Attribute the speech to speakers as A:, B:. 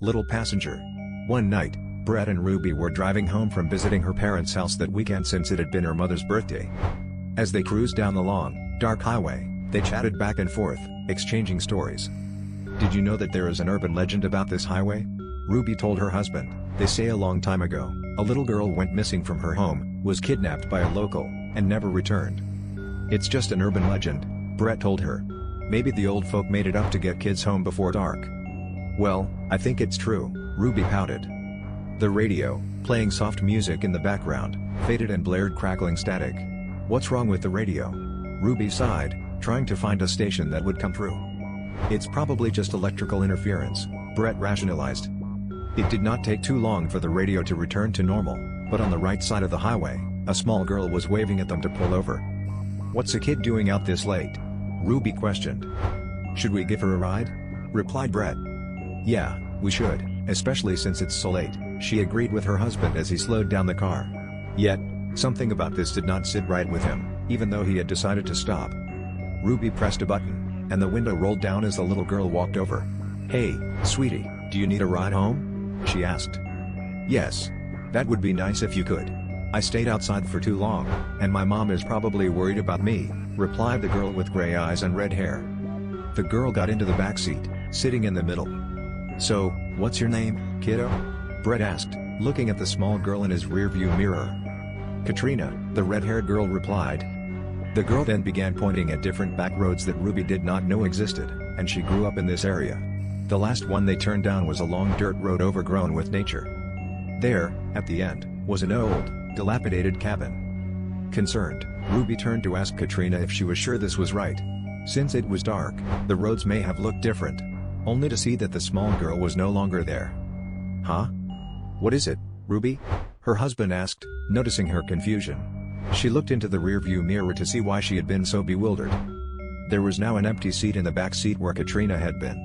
A: Little passenger. One night, Brett and Ruby were driving home from visiting her parents' house that weekend since it had been her mother's birthday. As they cruised down the long, dark highway, they chatted back and forth, exchanging stories. "Did you know that there is an urban legend about this highway?" Ruby told her husband. "They say a long time ago, a little girl went missing from her home, was kidnapped by a local, and never returned." "It's just an urban legend," Brett told her. "Maybe the old folk made it up to get kids home before dark." "Well, I think it's true," Ruby pouted. The radio, playing soft music in the background, faded and blared crackling static. "What's wrong with the radio?" Ruby sighed, trying to find a station that would come through. "It's probably just electrical interference," Brett rationalized. It did not take too long for the radio to return to normal, but on the right side of the highway, a small girl was waving at them to pull over. "What's a kid doing out this late?" Ruby questioned. "Should we give her a ride?" replied Brett. "Yeah, we should, especially since it's so late," she agreed with her husband as he slowed down the car. Yet, something about this did not sit right with him, even though he had decided to stop. Ruby pressed a button, and the window rolled down as the little girl walked over. "Hey, sweetie, do you need a ride home?" she asked. "Yes. That would be nice if you could. I stayed outside for too long, and my mom is probably worried about me," replied the girl with gray eyes and red hair. The girl got into the back seat, sitting in the middle. "So, what's your name, kiddo?" Brett asked, looking at the small girl in his rearview mirror. "Katrina," the red-haired girl replied. The girl then began pointing at different back roads that Ruby did not know existed, and she grew up in this area. The last one they turned down was a long dirt road overgrown with nature. There, at the end, was an old, dilapidated cabin. Concerned, Ruby turned to ask Katrina if she was sure this was right. Since it was dark, the roads may have looked different. Only to see that the small girl was no longer there. "Huh? What is it, Ruby?" her husband asked, noticing her confusion. She looked into the rearview mirror to see why she had been so bewildered. There was now an empty seat in the back seat where Katrina had been.